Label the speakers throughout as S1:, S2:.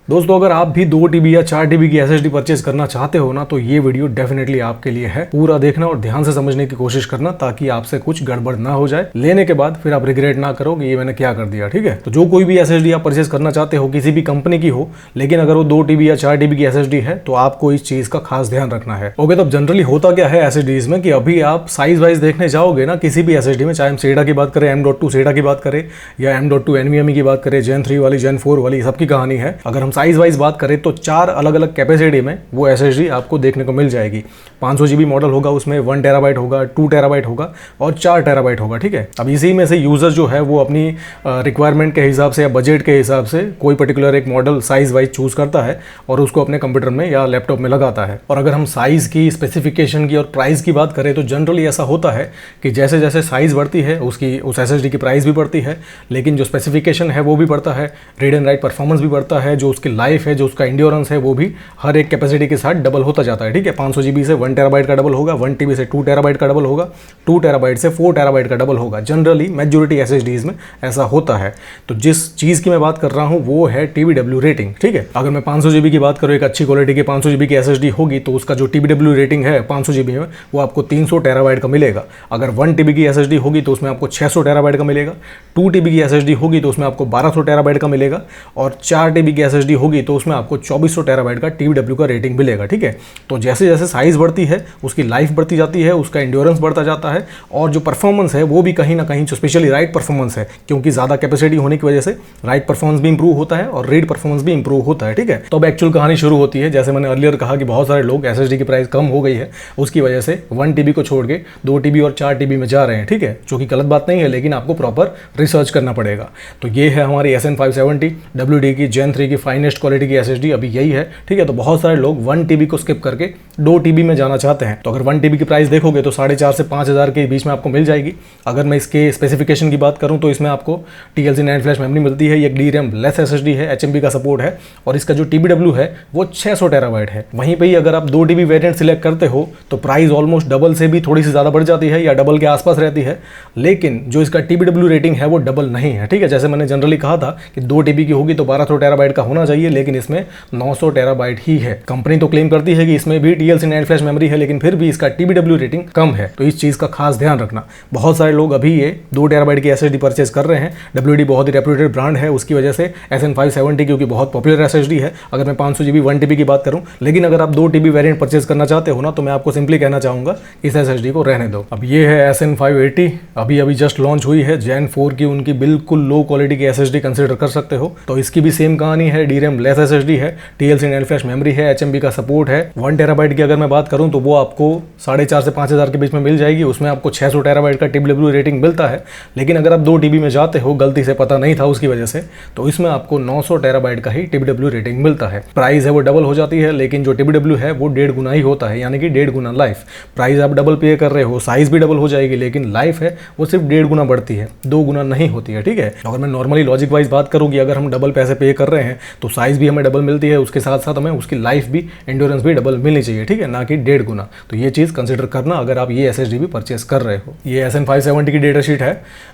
S1: दोस्तों अगर आप भी 2 TB या 4 TB की SSD परचेज करना चाहते हो ना, तो ये वीडियो डेफिनेटली आपके लिए है। पूरा देखना और ध्यान से समझने की कोशिश करना ताकि आपसे कुछ गड़बड़ ना हो जाए, लेने के बाद फिर आप रिग्रेट ना करो कि ये मैंने क्या कर दिया। ठीक है, तो जो कोई भी SSD आप परचेज करना चाहते हो, किसी भी कंपनी की हो, लेकिन अगर वो 2 TB या 4 TB की SSD है तो आपको इस चीज का खास ध्यान रखना है। ओके, तो जनरली होता क्या है SSDs में कि अभी आप साइज वाइज देखने जाओगे ना किसी भी SSD में, चाहे हम सेडा की बात करें, M.2 सेडा की बात करें या M.2 NVMe की बात करें, Gen 3 वाली, Gen 4 वाली, सबकी कहानी है। अगर हम साइज वाइज बात करें तो 4 अलग अलग कैपेसिटी में वो SSD आपको देखने को मिल जाएगी। 500 GB मॉडल होगा, उसमें 1 TB होगा, 2 TB होगा और 4 TB होगा। ठीक है, अब इसी में से यूजर जो है वो अपनी रिक्वायरमेंट के हिसाब से या बजट के हिसाब से कोई पर्टिकुलर एक मॉडल साइज वाइज चूज करता है और उसको अपने कंप्यूटर में या लैपटॉप में लगाता है। और अगर हम साइज की, स्पेसिफिकेशन की और प्राइस की बात करें तो जनरली ऐसा होता है कि जैसे जैसे साइज बढ़ती है उसकी उस SSD की प्राइस भी बढ़ती है, लेकिन जो स्पेसिफिकेशन है वो भी बढ़ता है, रीड एंड राइट परफॉर्मेंस भी बढ़ता है, जो उसकी लाइफ है, जो उसका इंड्योरेंस है, वो भी हर एक कैपेसिटी के साथ डबल होता जाता है। ठीक है, 500 GB से 1 TB का डबल होगा, 1 TB से 2 TB का डबल होगा, 2 TB से 4 TB का डबल होगा। जनरली मेजॉरिटी SSDs में ऐसा होता है। तो जिस चीज़ की मैं बात कर रहा हूँ वो है TBW रेटिंग। ठीक है, अगर मैं 500 GB की बात करूँ, एक अच्छी क्वालिटी की 500 GB की SSD होगी तो उसका जो TBW रेटिंग है 500 GB में वो आपको 300 TB का मिलेगा। अगर 1 TB की SSD होगी तो उसमें आपको 600 TB का मिलेगा, 2 TB की SSD होगी तो उसमें आपको 1200 TB का मिलेगा और 4 TB की SSD होगी तो उसमें आपको 2400 TB का TBW का रेटिंग मिलेगा। ठीक है, तो जैसे जैसे साइज बढ़ती है उसकी लाइफ बढ़ती जाती है, उसका इंड्योरेंस बढ़ता जाता है और जो परफॉर्मेंस है वो भी कहीं ना कहीं, जो स्पेशली राइट परफॉर्मेंस है, क्योंकि ज़्यादा कैपेसिटी होने की वजह से राइट परफॉर्मेंस भी इंप्रूव होता है और रीड परफॉर्मेंस भी इंप्रूव होता है। ठीक है, तो अब एक्चुअल कहानी शुरू होती है। जैसे मैंने अर्लियर कहा कि बहुत सारे लोग SSD की प्राइस कम हो गई है, उसकी वजह से 1 TB को छोड़ के 2 TB और 4 TB में जा रहे हैं। ठीक है, जो कि गलत बात नहीं है, लेकिन आपको प्रॉपर रिसर्च करना पड़ेगा। तो ये है हमारी SN570 WD की Gen 3 की फाइनेस्ट क्वालिटी की SSD, अभी यही है। ठीक है, तो बहुत सारे लोग 1 TB को स्किप करके 2 TB में जाना चाहते हैं। तो अगर 1 TB की प्राइस देखोगे तो 4,500 से 5,000 के बीच में आपको मिल जाएगी। अगर मैं इसके स्पेसिफिकेशन की बात करूं तो इसमें आपको TLC 9 फ्लैश मेमोरी मिलती है, एक DRAM लेस SSD है, HMB का सपोर्ट है और इसका जो TBW है वो 600 TB है। वहीं पर ही अगर आप 2 TB वेरिएंट सिलेक्ट करते हो तो प्राइस ऑलमोस्ट डबल से भी थोड़ी सी ज़्यादा बढ़ जाती है या डबल के आसपास रहती है, लेकिन जो इसका TBW रेटिंग है वो डबल नहीं है। ठीक है, जैसे मैंने जनरली कहा था कि 2 TB की होगी तो 1200 TB का होना चाहिए, लेकिन इसमें 900 TB ही है। कंपनी तो क्लेम करती है कि इसमें भी TLC 9 फ्लैश मेमोरी है, लेकिन फिर भी इसका TBW रेटिंग कम है। तो इस चीज़ का खास ध्यान रखना। बहुत सारे लोग अभी ये 2 TB की SSD परचेज कर रहे हैं। WD बहुत ही रेप्यूटेड ब्रांड है, उसकी वजह से SN570 क्योंकि बहुत पॉपुलर SSD है। अगर मैं 500 GB 1 TB की बात करूं, लेकिन अगर आप 2 TB वेरिएंट परचेज करना चाहते हो ना, तो मैं आपको सिंपली कहना चाहूंगा इस SSD को रहने दो। अब ये है SN580, अभी जस्ट लॉन्च हुई है। Gen 4 की उनकी बिल्कुल लो क्वालिटी की SSD कंसिडर कर सकते हो। तो इसकी भी सेम कहानी है, DRAM लेस SSD है, TLC 9 फ्लैश मेमोरी है, HMB का सपोर्ट है। 1 TB की अगर मैं बात करूं तो वो आपको 4,500 से 5,000 के बीच में मिल जाएगी। उसमें आपको 600 TB का TBW रेटिंग मिलता है। लेकिन अगर आप 2 TB में जाते हो, गलती से पता नहीं था उसकी वजह से, तो इसमें आपको 900 TB का ही TBW रेटिंग मिलता है। प्राइस है वो डबल हो जाती है, लेकिन जो TBW है वो 1.5 गुना ही होता है, यानी कि 1.5 गुना लाइफ। प्राइस आप डबल पे कर रहे हो, साइज भी डबल हो जाएगी, लेकिन लाइफ है वो सिर्फ 1.5 गुना बढ़ती है, 2 गुना नहीं होती है। ठीक है, अगर मैं नॉर्मली लॉजिक वाइज बात करूँ कि अगर हम डबल पैसे पे कर रहे हैं तो साइज भी हमें डबल मिलती है, उसके साथ साथ हमें उसकी लाइफ भी, एंड्योरेंस भी डबल मिलनी चाहिए। ठीक है, ना कि 1.5 गुना। तो ये चीज़ कंसिडर करना अगर आप ये SSD भी परचेस कर रहे हो। ये SN570 की डेटा शीट है।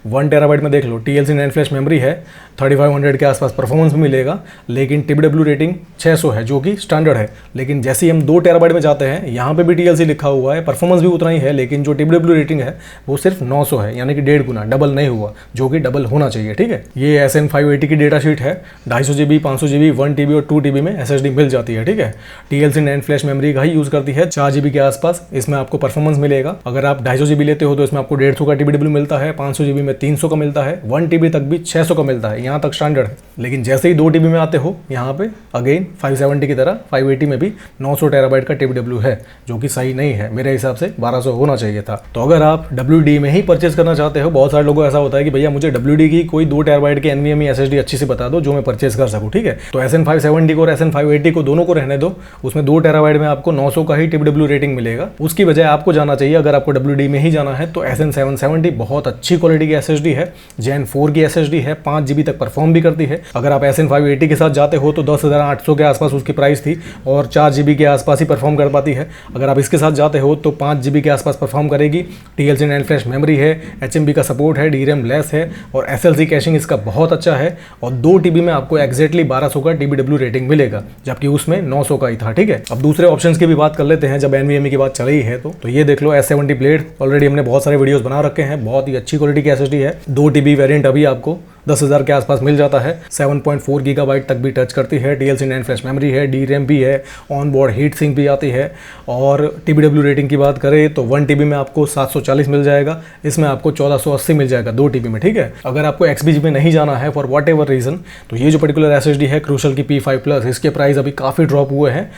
S1: 1 TB में देख लो, TLC 9 फ्लैश मेमोरी है, 3500 के आसपास परफॉर्मेंस भी मिलेगा, लेकिन TBW रेटिंग 600 है जो कि स्टैंडर्ड है। लेकिन जैसे ही हम 2 TB में जाते हैं, यहाँ पे भी TLC लिखा हुआ है, परफॉर्मेंस भी उतना ही है, लेकिन जो TBW रेटिंग है वो सिर्फ 900 है, यानी कि 1.5 गुना, डबल नहीं हुआ, जो कि डबल होना चाहिए। ठीक है, ये SN580 की डेटा शीट है। 250 GB, 500 GB, 1 TB और 2 TB में SSD मिल जाती है। ठीक है, TLC 9 फ्लैश मेमोरी का ही यूज करती है, 4 GB के आसपास इसमें आपको परफॉर्मेंस मिलेगा। अगर आप 250 GB लेते हो तो इसमें आपको 150 का TBW मिलता है, 500 GB में 300 का मिलता है, 1 TB तक भी 600 का मिलता है, यहाँ तक स्टैंडर्ड है। लेकिन जैसे ही 2 TB में आते हो, यहाँ पे अगेन 570 की तरह 580 में भी 900 TB का TBW है, जो कि सही नहीं है। मेरे हिसाब से 1200 होना चाहिए था। तो अगर आप WD में ही परचेज करना चाहते हो, बहुत सारे लोगों को ऐसा होता है कि भैया मुझे WD की कोई 2 TB की NVMe SSD अच्छी से बता दो जो मैं परचेज कर सकूँ। ठीक है, तो SN570 को और SN580 को दोनों को रहने दो। उसमें 2 TB में आपको 900 का ही TBW रेटिंग मिलेगा। उसकी बजाय आपको जाना चाहिए, अगर आपको WD में ही जाना है तो SN770 बहुत अच्छी क्वालिटी की SSD है, Gen 4 की SSD है, 5 GB तक परफॉर्म भी करती है। अगर आप SN580 के साथ जाते हो तो 10,800 के आसपास उसकी प्राइस थी और 4 GB के आसपास ही परफॉर्म कर पाती है। अगर आप इसके साथ जाते हो तो 5 GB के आसपास परफॉर्म करेगी। TLC 9 फ्लैश मेमोरी है, HMB का सपोर्ट है, DRAM लेस है और SLC कैशिंग इसका बहुत अच्छा है और 2 TB में आपको एक्जैक्टली 1200 1600 का TBW रेटिंग मिलेगा, जबकि उसमें 900 का ही था। ठीक है, अब दूसरे ऑप्शंस की भी बात कर लेते हैं जब NVMe की बात चल रही है तो ये देख लो S70 ब्लेड, ऑलरेडी हमने बहुत सारे वीडियोस बना रखे हैं, बहुत ही अच्छी क्वालिटी की SSD है। 2 TB वेरिएंट अभी आपको 10,000 के आसपास मिल जाता है। 7.4 गीगाबाइट तक भी टच करती है। TLC 9 फ्लैश मेमोरी है, DRAM भी है, ऑन बोर्ड हीट सिंक भी आती है। और TBW रेटिंग की बात करें तो 1 TB में आपको 740 मिल जाएगा, इसमें आपको 1480 मिल जाएगा 2 TB में। ठीक है, अगर आपको XBG में नहीं जाना है फॉर वॉट एवर रीज़न, तो ये जो पर्टिकुलर SSD है क्रूशल की P5+, इसके प्राइस अभी काफ़ी ड्रॉप हुए हैं।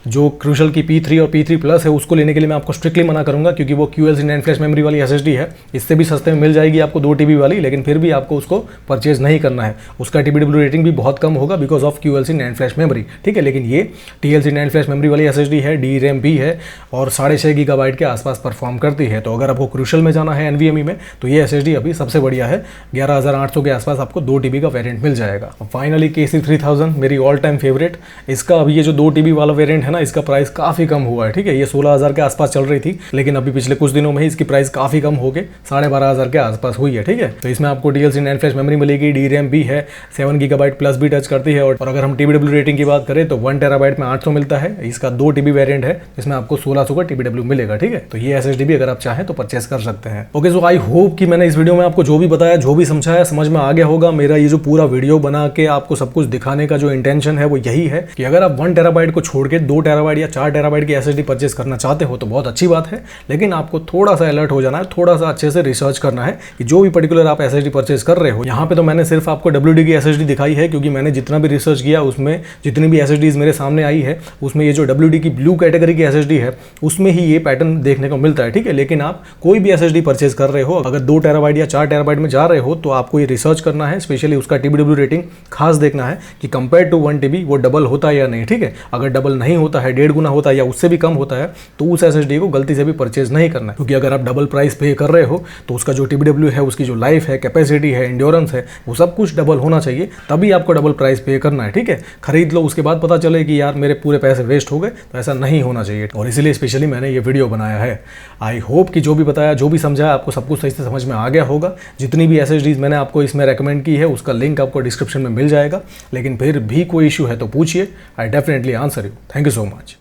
S1: जो क्रूशल की P3 और P3+ है उसको लेने के लिए मैं आपको स्ट्रिक्टली मना करूंगा, क्योंकि वो QLC 9 फ्लैश मेमोरी वाली SSD है। इससे भी सस्ते में मिल जाएगी आपको 2 TB वाली, लेकिन फिर भी आपको उसको परचेज नहीं करना है। उसका TBW रेटिंग भी बहुत कम होगा because of QLC 9 flash memory. ठीक है, लेकिन ये TLC 9 फ्लैश मेमोरी वाली SSD है, DRAM भी है और 6.5 गीगाबाइट के आसपास परफॉर्म करती है। तो अगर आपको क्रूशल में जाना है NVMe में तो ये SSD अभी सबसे बढ़िया है। 11,800 के आसपास आपको 2 TB का वेरिएंट मिल जाएगा। फाइनली KC3000 मेरी ऑल टाइम फेवरेट। इसका अभी ये जो 2 TB वाला वेरिएंट है ना, इसका प्राइस काफ़ी कम हुआ है। ठीक है, ये 16,000 के आसपास चल रही थी, लेकिन अभी पिछले कुछ दिनों में ही इसकी प्राइस काफ़ी कम होके 12,500 के आसपास हुई है। ठीक है, तो इसमें आपको TLC 9 फ्लैश मेमोरी मिलेगी, DRAM भी है, 7 गीगाबाइट प्लस भी टच करती है। और अगर हम TBW रेटिंग की बात करें तो 1 TB में 800 मिलता है। इसका 2 TB वेरिएंट है, इसमें आपको 1600 का TBW मिलेगा। ठीक है, तो ये SSD भी अगर आप चाहें तो परचेस कर सकते हैं। ओके, सो आई होप कि मैंने इस वीडियो में आपको जो भी बताया, जो भी समझाया, समझ में आ गया होगा। मेरा ये जो पूरा वीडियो बना के आपको सब कुछ दिखाने का जो इंटेंशन है वो यही है कि अगर आप 1 TB को छोड़ के 2 TB या 4 TB की SSD परचेस करना चाहते हो तो बहुत अच्छी बात है, लेकिन आपको थोड़ा सा अलर्ट हो जाना है, थोड़ा सा अच्छे से रिसर्च करना है कि जो भी पर्टिकुलर आप SSD परचेस कर रहे हो। यहाँ पे तो मैंने सिर्फ आपको WD की SSD दिखाई है, क्योंकि मैंने जितना भी रिसर्च किया उसमें जितनी भी SSDs मेरे सामने आई है उसमें ये जो WD की ब्लू कैटेगरी की SSD है उसमें ही ये पैटर्न देखने को मिलता है। ठीक है, लेकिन आप कोई भी SSD परचेस कर रहे हो, अगर 2 TB या 4 TB में जा रहे हो तो आपको ये रिसर्च करना है, स्पेशली उसका TBW रेटिंग खास देखना है कि कंपेयर टू 1 TB वो डबल होता है या नहीं। ठीक है, अगर डबल नहीं होता है, 1.5 गुना होता है या उससे भी कम होता है तो उस SSD को गलती से भी परचेज नहीं करना है, क्योंकि अगर आप डबल प्राइस पे कर रहे हो तो उसका जो TBW है, उसकी जो लाइफ है, कैपेसिटी है, इंड्योरेंस है, वो सब कुछ डबल होना चाहिए, तभी आपको डबल प्राइस पे करना है। ठीक है, खरीद लो उसके बाद पता चले कि यार मेरे पूरे पैसे वेस्ट हो गए, तो ऐसा नहीं होना चाहिए। और इसीलिए स्पेशली मैंने ये वीडियो बनाया है। आई होप कि जो भी बताया, जो भी समझाया, आपको सब कुछ सही से समझ में आ गया होगा। जितनी भी SSDs मैंने आपको इसमें रेकमेंड की है उसका लिंक आपको डिस्क्रिप्शन में मिल जाएगा, लेकिन फिर भी कोई इशू है तो पूछिए, I definitely answer you. Thank you so much.